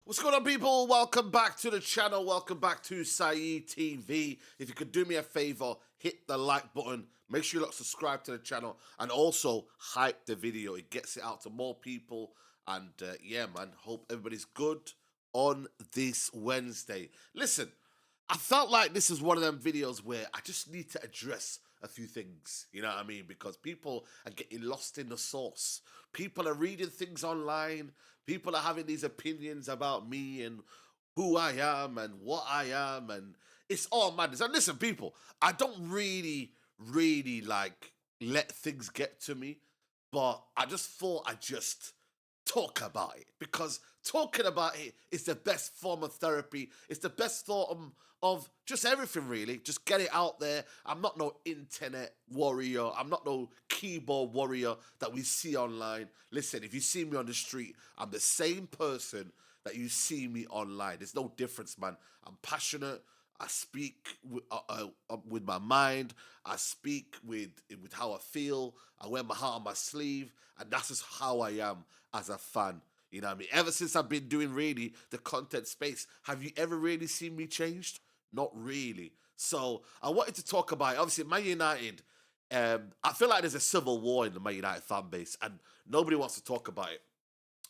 What's going on, people? Welcome back to the channel. Welcome back to Saeed TV. If you could do me a favor, hit the like button. Make sure you subscribe to the channel and also hype the video. It gets it out to more people. And yeah, man, hope everybody's good on this Wednesday. Listen, I felt like this is one of them videos where I just need to address a few things, you know what I mean? Because people are getting lost in the sauce. People are reading things online. People are having these opinions about me and who I am and what I am, and it's all madness. And listen, people, I don't really like let things get to me, but I just thought I'd just talk about it because talking about it is the best form of therapy. It's the best form of just everything, really. Just get it out there. I'm not no internet warrior. I'm not no keyboard warrior that we see online. Listen, if you see me on the street, I'm the same person that you see me online. There's no difference, man. I'm passionate. I speak with my mind. I speak with how I feel. I wear my heart on my sleeve, and that's just how I am as a fan. You know what I mean? Ever since I've been doing really the content space, have you ever really seen me changed? Not really. So I wanted to talk about it. Obviously, Man United. I feel like there's a civil war in the Man United fan base, and nobody wants to talk about it.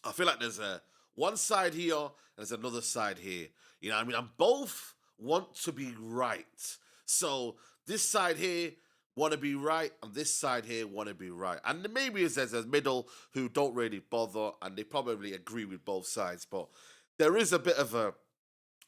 I feel like there's a one side here and there's another side here. You know what I mean? And both want to be right. So this side here want to be right, and this side here want to be right. And maybe there's a middle who don't really bother, and they probably agree with both sides. But there is a bit of a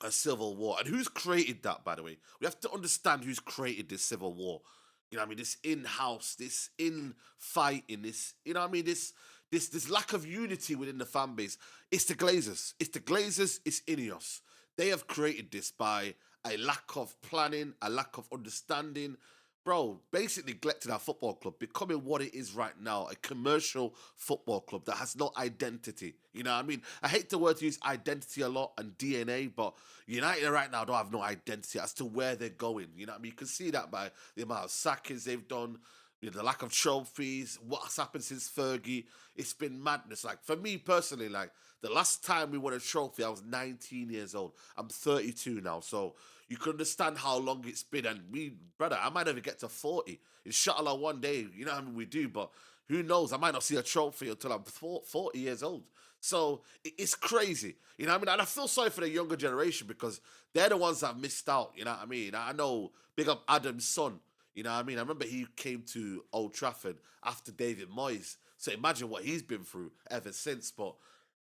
civil war. And who's created that, by the way? We have to understand who's created this civil war. You know what I mean? This in-house, this in-fighting, this, you know what I mean? This lack of unity within the fan base. It's the Glazers. It's the Glazers, it's Ineos. They have created this by a lack of planning, a lack of understanding. Bro, basically neglected our football club, becoming what it is right now, a commercial football club that has no identity. You know what I mean? I hate the word to use identity a lot and DNA, but United right now don't have no identity as to where they're going. You know what I mean? You can see that by the amount of sackings they've done, you know, the lack of trophies, what's happened since Fergie. It's been madness. Like, for me personally, like, the last time we won a trophy, I was 19 years old. I'm 32 now, so you can understand how long it's been. And we, brother, I might never get to 40. Inshallah, one day, you know what I mean? We do, but who knows? I might not see a trophy until I'm 40 years old. So it's crazy, you know what I mean? And I feel sorry for the younger generation because they're the ones that have missed out, you know what I mean? I know, big up Adam's son, you know what I mean? I remember he came to Old Trafford after David Moyes. So imagine what he's been through ever since. But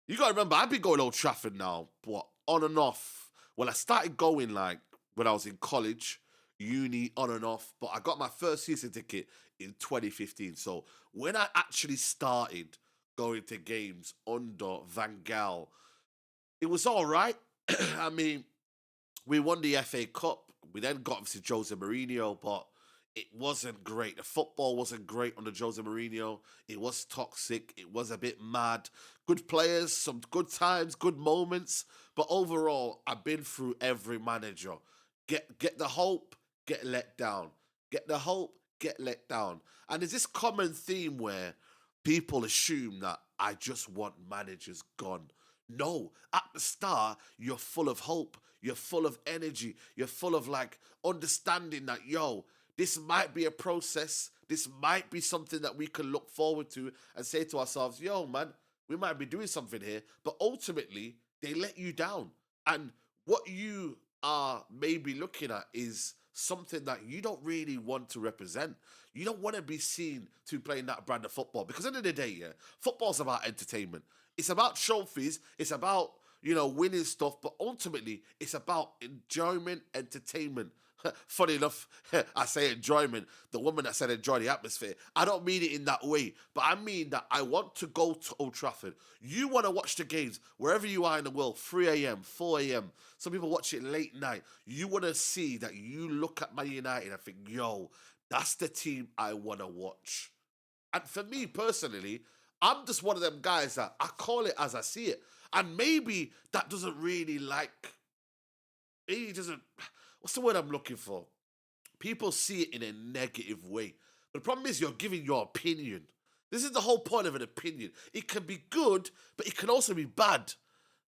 you got to remember, I've been going Old Trafford now, what, on and off. Well, I started going like when I was in college, uni, on and off. But I got my first season ticket in 2015. So when I actually started going to games under Van Gaal, it was all right. I mean, we won the FA Cup. We then got obviously Jose Mourinho, but it wasn't great. The football wasn't great under Jose Mourinho. It was toxic. It was a bit mad. Good players, some good times, good moments, but overall, I've been through every manager. Get the hope, get let down. Get the hope, get let down. And there's this common theme where people assume that I just want managers gone. No, at the start, you're full of hope. You're full of energy. You're full of like understanding that, yo, this might be a process. This might be something that we can look forward to and say to ourselves, yo, man, we might be doing something here. But ultimately, they let you down. And what you are maybe looking at is something that you don't really want to represent. You don't want to be seen to playing that brand of football because at the end of the day, yeah, football's about entertainment. It's about trophies. It's about, you know, winning stuff, but ultimately it's about enjoyment, entertainment. Funny enough, I say enjoyment. The woman that said enjoy the atmosphere. I don't mean it in that way, but I mean that I want to go to Old Trafford. You want to watch the games wherever you are in the world, 3 a.m., 4 a.m. Some people watch it late night. You want to see that you look at Man United and think, yo, that's the team I want to watch. And for me personally, I'm just one of them guys that I call it as I see it. And maybe that doesn't really like, maybe it doesn't, what's the word I'm looking for? People see it in a negative way. But the problem is you're giving your opinion. This is the whole point of an opinion. It can be good, but it can also be bad.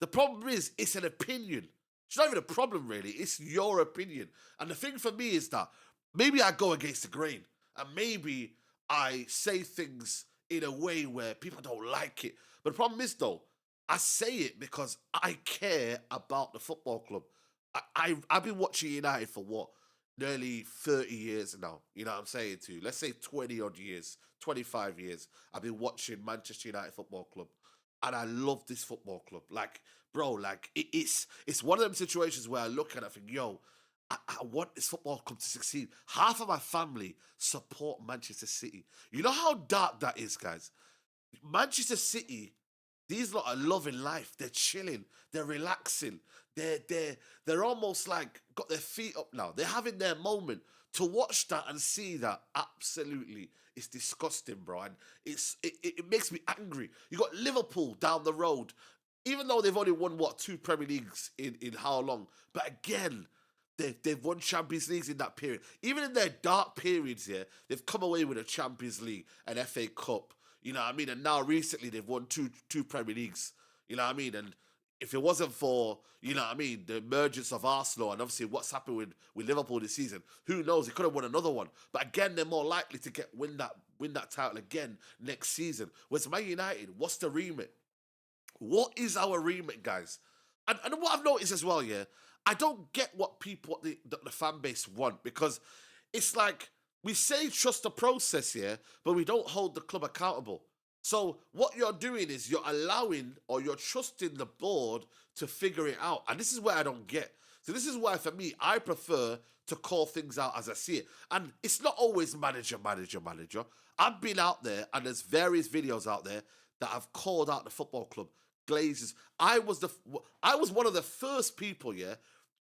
The problem is, it's an opinion. It's not even a problem, really. It's your opinion. And the thing for me is that maybe I go against the grain and maybe I say things in a way where people don't like it. But the problem is, though, I say it because I care about the football club. I've been watching United for what? Nearly 30 years now. You know what I'm saying to you? Let's say 20 odd years, 25 years. I've been watching Manchester United Football Club. And I love this football club. Like, bro, like it's one of them situations where I look at it and think, yo, I want this football club to succeed. Half of my family support Manchester City. You know how dark that is, guys? Manchester City, these lot are loving life. They're chilling. They're relaxing. They're almost like got their feet up now. They're having their moment. To watch that and see that, absolutely, it's disgusting, bro. And it makes me angry. You got Liverpool down the road, even though they've only won what, 2 Premier Leagues in how long? But again, they've won Champions Leagues in that period. Even in their dark periods here, they've come away with a Champions League, an FA Cup. You know what I mean? And now recently they've won two Premier Leagues. You know what I mean? And if it wasn't for, you know what I mean, the emergence of Arsenal and obviously what's happened with Liverpool this season, who knows? They could have won another one. But again, they're more likely to win that title again next season. Whereas Man United, what's the remit? What is our remit, guys? And what I've noticed as well, yeah, I don't get what the fan base want, because it's like we say trust the process here, but we don't hold the club accountable. So what you're doing is you're allowing or you're trusting the board to figure it out. And this is where I don't get. So this is why for me, I prefer to call things out as I see it. And it's not always manager, manager, manager. I've been out there and there's various videos out there that have called out the football club, Glazers. I was one of the first people, yeah,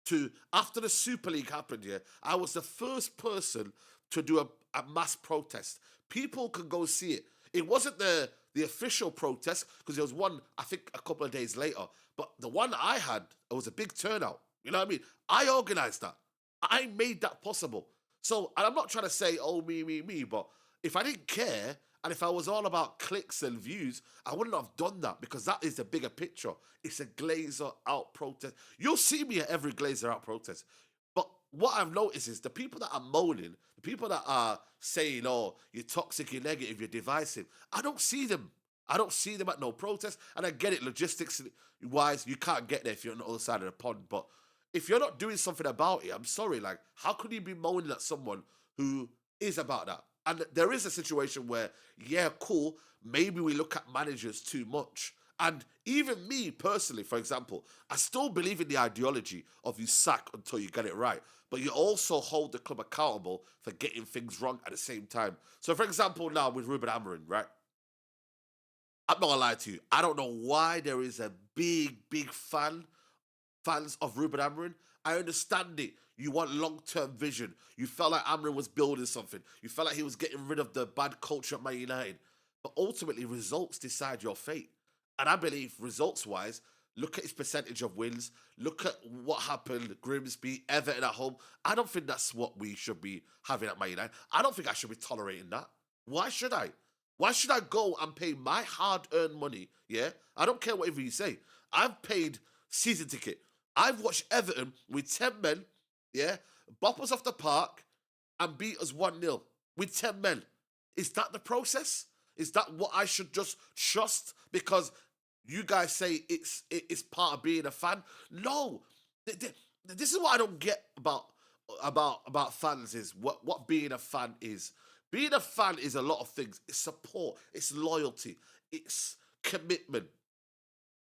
to, after the Super League happened, yeah, I was the first person to do a mass protest. People could go see it. It wasn't the official protest, because there was one, I think, a couple of days later. But the one I had, it was a big turnout. You know what I mean? I organized that. I made that possible. So, and I'm not trying to say, oh, me, but if I didn't care, and if I was all about clicks and views, I wouldn't have done that, because that is the bigger picture. It's a Glazer out protest. You'll see me at every Glazer out protest. But what I've noticed is the people that are moaning, the people that are saying, oh, you're toxic, you're negative, you're divisive, I don't see them. I don't see them at no protest. And I get it, logistics wise, you can't get there if you're on the other side of the pond. But if you're not doing something about it, I'm sorry, like, how could you be moaning at someone who is about that? And there is a situation where, yeah, cool, maybe we look at managers too much. And even me personally, for example, I still believe in the ideology of you sack until you get it right. But you also hold the club accountable for getting things wrong at the same time. So, for example, now with Ruben Amorim, right? I'm not gonna lie to you. I don't know why there is a big fans of Ruben Amorim. I understand it. You want long-term vision. You felt like Amorim was building something. You felt like he was getting rid of the bad culture at Man United. But ultimately, results decide your fate. And I believe, results-wise, look at his percentage of wins. Look at what happened, Grimsby, Everton at home. I don't think that's what we should be having at Man United. I don't think I should be tolerating that. Why should I? Why should I go and pay my hard-earned money, yeah? I don't care whatever you say. I've paid season ticket. I've watched Everton with 10 men, yeah, bop us off the park and beat us 1-0 with 10 men. Is that the process? Is that what I should just trust because you guys say it's part of being a fan? No. This is what I don't get about fans, is what being a fan is. Being a fan is a lot of things. It's support, it's loyalty, it's commitment.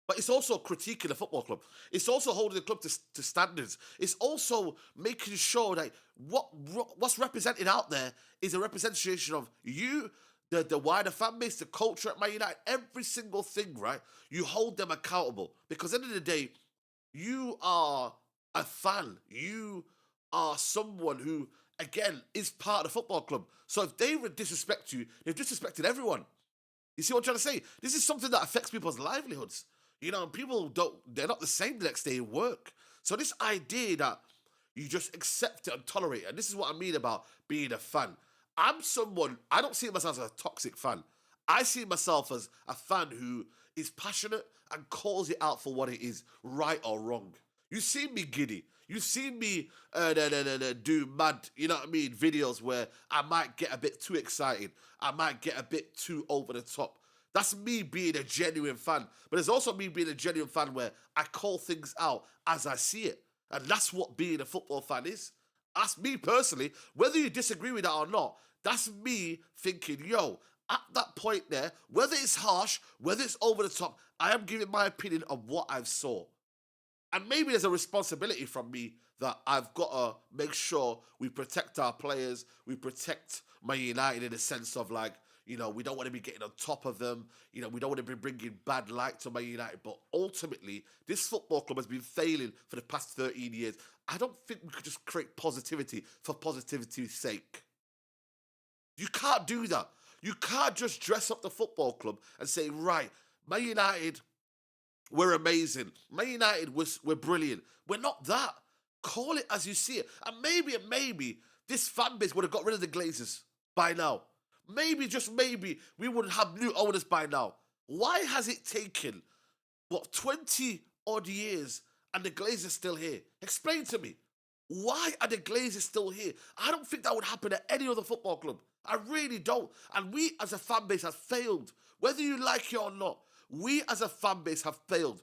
But it's also critiquing the football club. It's also holding the club to standards. It's also making sure that what's represented out there is a representation of you, the wider fan base, the culture at Man United, every single thing, right? You hold them accountable. Because at the end of the day, you are a fan. You are someone who, again, is part of the football club. So if they disrespect you, they've disrespected everyone. You see what I'm trying to say? This is something that affects people's livelihoods. You know, people they're not the same the next day in work. So this idea that you just accept it and tolerate it, and this is what I mean about being a fan. I don't see myself as a toxic fan. I see myself as a fan who is passionate and calls it out for what it is, right or wrong. You see me giddy. You see me do mad, you know what I mean, videos where I might get a bit too excited. I might get a bit too over the top. That's me being a genuine fan. But there's also me being a genuine fan where I call things out as I see it. And that's what being a football fan is. That's me personally. Whether you disagree with that or not, that's me thinking, yo, at that point there, whether it's harsh, whether it's over the top, I am giving my opinion of what I've saw. And maybe there's a responsibility from me that I've got to make sure we protect our players, we protect Man United in the sense of like, you know, we don't want to be getting on top of them. You know, we don't want to be bringing bad light to Man United. But ultimately, this football club has been failing for the past 13 years. I don't think we could just create positivity for positivity's sake. You can't do that. You can't just dress up the football club and say, right, Man United, we're amazing. Man United, we're brilliant. We're not that. Call it as you see it. And maybe this fan base would have got rid of the Glazers by now. Maybe, just maybe, we would have new owners by now. Why has it taken, 20 odd years and the Glazers still here? Explain to me. Why are the Glazers still here? I don't think that would happen at any other football club. I really don't. And we as a fan base have failed. Whether you like it or not, we as a fan base have failed.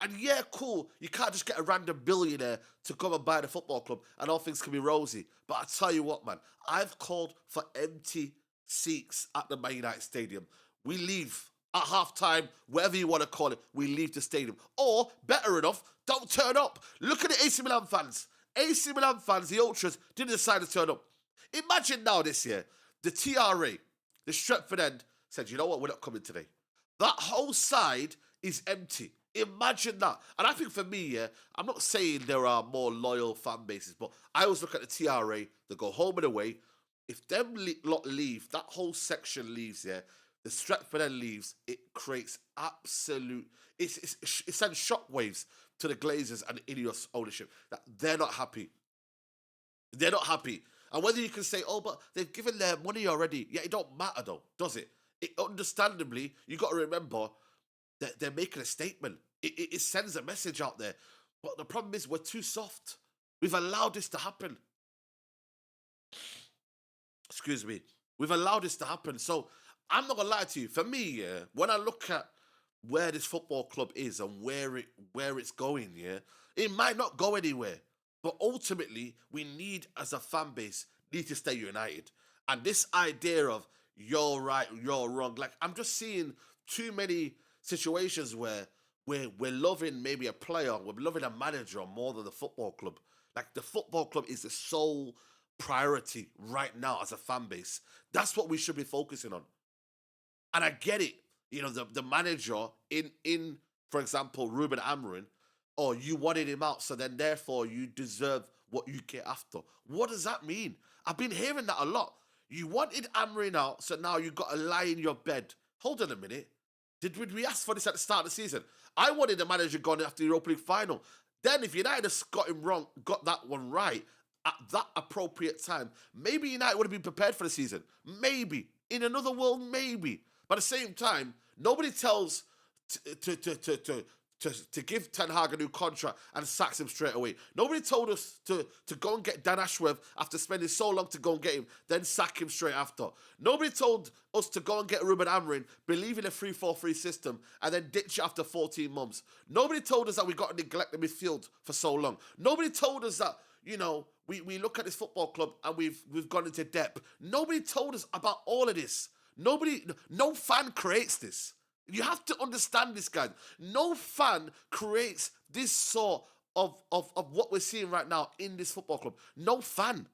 And yeah, cool, you can't just get a random billionaire to come and buy the football club and all things can be rosy. But I tell you what, man, I've called for empty seats at the Man United Stadium. We leave at halftime, whatever you want to call it, we leave the stadium. Or, better enough, don't turn up. Look at the AC Milan fans. AC Milan fans, the Ultras, didn't decide to turn up. Imagine now this year, the TRA, the Stretford end, said, you know what, we're not coming today. That whole side is empty. Imagine that. And I think for me, yeah, I'm not saying there are more loyal fan bases, but I always look at the TRA, they go home and away. If them lot leave, that whole section leaves, yeah, the Stretford end leaves, it creates absolute, it sends shockwaves to the Glazers and Ineos ownership that they're not happy. They're not happy. And whether you can say, oh, but they've given their money already, yeah, it don't matter though, does it? Understandably, you got to remember that they're making a statement. It sends a message out there. But the problem is we're too soft. We've allowed this to happen. Excuse me. We've allowed this to happen. So I'm not going to lie to you. For me, yeah, when I look at where this football club is and where it's going, yeah, it might not go anywhere. But ultimately, we need, as a fan base, need to stay united. And this idea of you're right, you're wrong, like I'm just seeing too many situations where we're loving maybe a player, we're loving a manager more than the football club. Like the football club is the sole priority right now as a fan base. That's what we should be focusing on. And I get it, you know, the manager in for example, Ruben Amorim, or you wanted him out, so then therefore you deserve what you get after. What does that mean? I've been hearing that a lot. You wanted Amorim out, so now you got to lie in your bed. Hold on a minute. Did we ask for this at the start of the season? I wanted the manager gone after the Europa League final. Then if United has got him wrong, got that one right at that appropriate time, maybe United would have been prepared for the season. Maybe. In another world, maybe. But at the same time, nobody tells to give Ten Hag a new contract and sacks him straight away. Nobody told us to go and get Dan Ashworth after spending so long to go and get him, then sack him straight after. Nobody told us to go and get Ruben Amorim, believe in a 3-4-3 system, and then ditch it after 14 months. Nobody told us that we got to neglect the midfield for so long. Nobody told us that, you know, we look at this football club and we've gone into depth. Nobody told us about all of this. No fan creates this. You have to understand this, guys. No fan creates this sort of what we're seeing right now in this football club. No fan.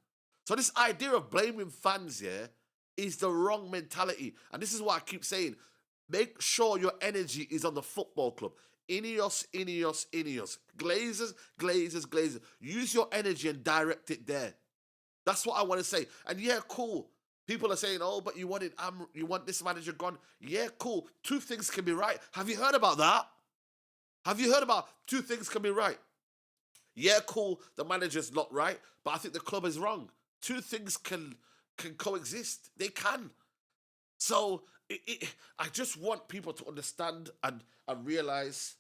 So this idea of blaming fans, yeah, is the wrong mentality. And this is what I keep saying. Make sure your energy is on the football club. Ineos, Ineos, Ineos. Glazers, Glazers, Glazers. Use your energy and direct it there. That's what I want to say. And yeah, cool. People are saying, oh, but you want this manager gone. Yeah, cool. Two things can be right. Have you heard about that? Have you heard about two things can be right? Yeah, cool. The manager's not right, but I think the club is wrong. Two things can coexist. They can. So I just want people to understand and realize,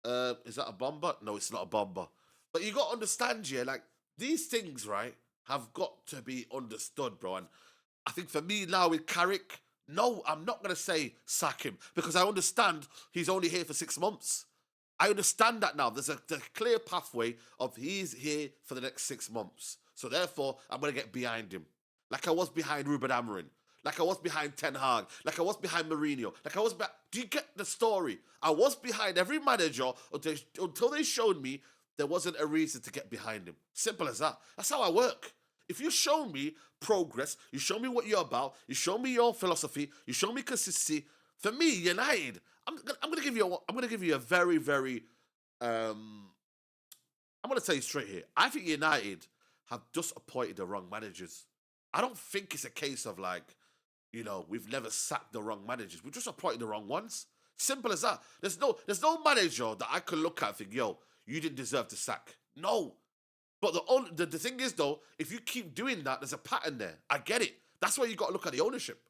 is that a bomber? No, it's not a bomber. But you got to understand, yeah, like these things, right, have got to be understood, bro. And I think for me now with Carrick, no, I'm not going to say sack him because I understand he's only here for 6 months. I understand that now. There's a clear pathway of he's here for the next 6 months. So therefore, I'm going to get behind him. Like I was behind Ruben Amorim. Like I was behind Ten Hag. Like I was behind Mourinho. Like I was do you get the story? I was behind every manager until they showed me there wasn't a reason to get behind him. Simple as that. That's how I work. If you show me progress, you show me what you're about, you show me your philosophy, you show me consistency. For me, United, I'm gonna give you a very very I'm gonna tell you straight here. I think United have just appointed the wrong managers. I don't think it's a case of like, we've never sacked the wrong managers. We've just appointed the wrong ones. Simple as that. There's no manager that I could look at and think, yo, you didn't deserve to sack. No. But the thing is though, if you keep doing that, there's a pattern there. I get it. That's why you got to look at the ownership.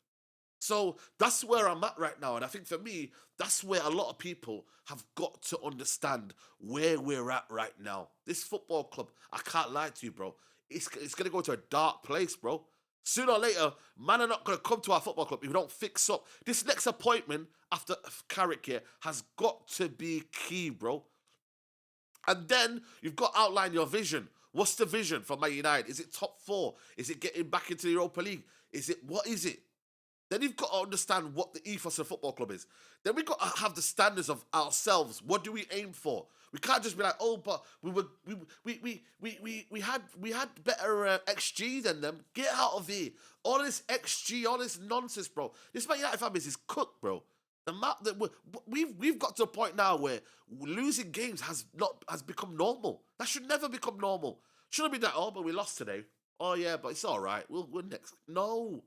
So that's where I'm at right now. And I think for me, that's where a lot of people have got to understand where we're at right now. This football club, I can't lie to you, bro. It's going to go to a dark place, bro. Sooner or later, man are not going to come to our football club if we don't fix up. This next appointment after Carrick here has got to be key, bro. And then you've got to outline your vision. What's the vision for Man United? Is it top four? Is it getting back into the Europa League? What is it? Then you've got to understand what the ethos of the football club is. Then we've got to have the standards of ourselves. What do we aim for? We can't just be like, oh, but we had better XG than them. Get out of here. All this XG, all this nonsense, bro. This Man United fan base is cooked, bro. The map that we've got to a point now where losing games has become normal. That should never become normal. Shouldn't be that. Oh, but we lost today. Oh yeah, but it's all right. We'll win next. No.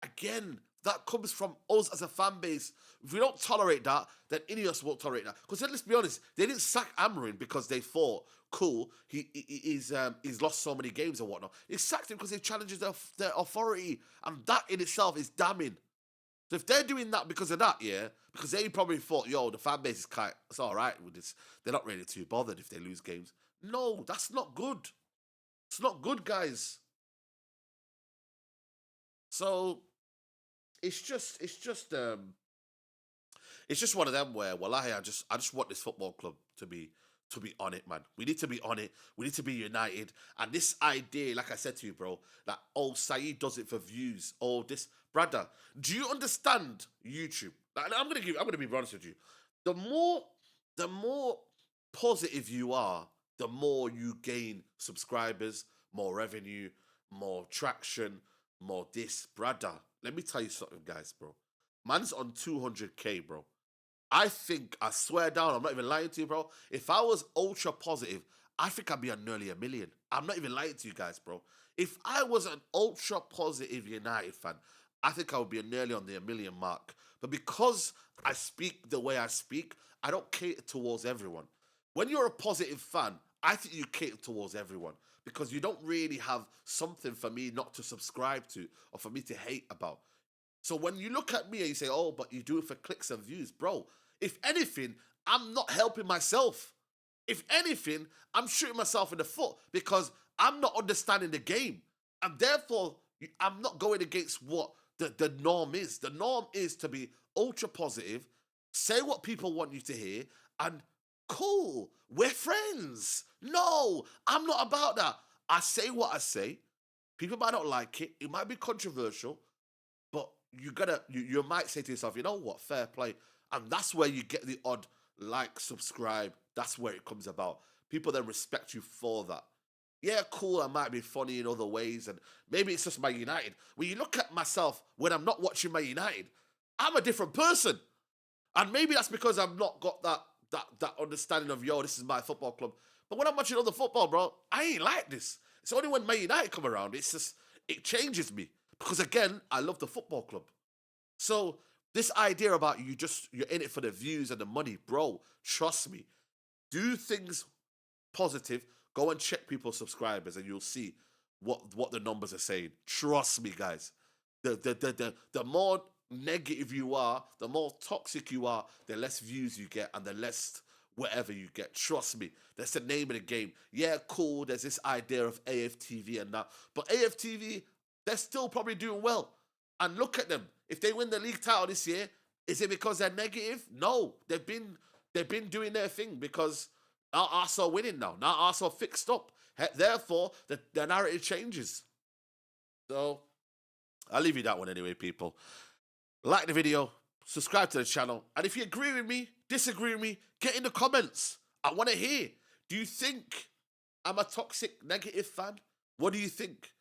Again, that comes from us as a fan base. If we don't tolerate that, then any of us won't tolerate that. Because let's be honest, they didn't sack Amorim because they thought, cool, he's lost so many games and whatnot. They sacked him because he challenges their authority, and that in itself is damning. So if they're doing that because of that, yeah, because they probably thought, yo, the fan base is it's all right with this. They're not really too bothered if they lose games. No, that's not good. It's not good, guys. So it's just one of them where, wallahi, I just want this football club to be on it, man. We need to be on it. We need to be united. And this idea, like I said to you, bro, that Saeed does it for views. This brother. Do you understand YouTube? Like, I'm gonna be honest with you. The more positive you are, the more you gain subscribers, more revenue, more traction, more this, brother. Let me tell you something, guys, bro. Man's on 200K, bro. I swear down, I'm not even lying to you, bro. If I was ultra positive, I think I'd be on nearly 1 million. I'm not even lying to you guys, bro. If I was an ultra positive United fan, I think I would be nearly on the 1 million mark. But because I speak the way I speak, I don't cater towards everyone. When you're a positive fan, I think you cater towards everyone because you don't really have something for me not to subscribe to or for me to hate about. So when you look at me and you say, oh, but you do it for clicks and views, bro, if anything, I'm not helping myself. If anything, I'm shooting myself in the foot because I'm not understanding the game. And therefore, I'm not going against what the norm is. The norm is to be ultra positive, say what people want you to hear, and cool, we're friends. No, I'm not about that. I say what I say. People might not like it. It might be controversial, but you might say to yourself, you know what, fair play. And that's where you get the odd like, subscribe. That's where it comes about. People then respect you for that. Yeah, cool, I might be funny in other ways, and maybe it's just my United. When you look at myself when I'm not watching my United, I'm a different person. And maybe that's because I've not got that understanding of, yo, this is my football club. But when I'm watching other football, bro, I ain't like this. It's only when Man United come around, it changes me. Because again, I love the football club. So this idea about you're in it for the views and the money, bro, trust me. Do things positive. Go and check people's subscribers and you'll see what the numbers are saying. Trust me, guys. The more negative you are, the more toxic you are, the less views you get and the less whatever you get. Trust me, that's the name of the game. Yeah, cool, there's this idea of AFTV and that, but AFTV, they're still probably doing well. And look at them. If they win the league title this year, is it because they're negative? No, they've been doing their thing because now Arsenal winning now. Now Arsenal fixed up. Therefore, the narrative changes. So I'll leave you that one anyway, people. Like the video, subscribe to the channel, and if you agree with me, disagree with me, get in the comments. I want to hear. Do you think I'm a toxic, negative fan? What do you think?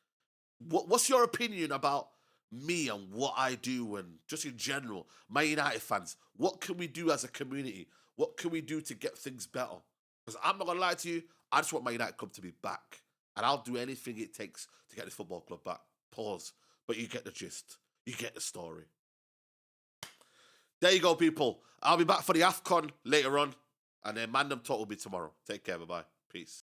What's your opinion about me and what I do and just in general, my United fans? What can we do as a community? What can we do to get things better? Because I'm not going to lie to you, I just want my United club to be back. And I'll do anything it takes to get this football club back. Pause. But you get the gist. You get the story. There you go, people. I'll be back for the AFCON later on. And then Mandem Talk will be tomorrow. Take care. Bye-bye. Peace.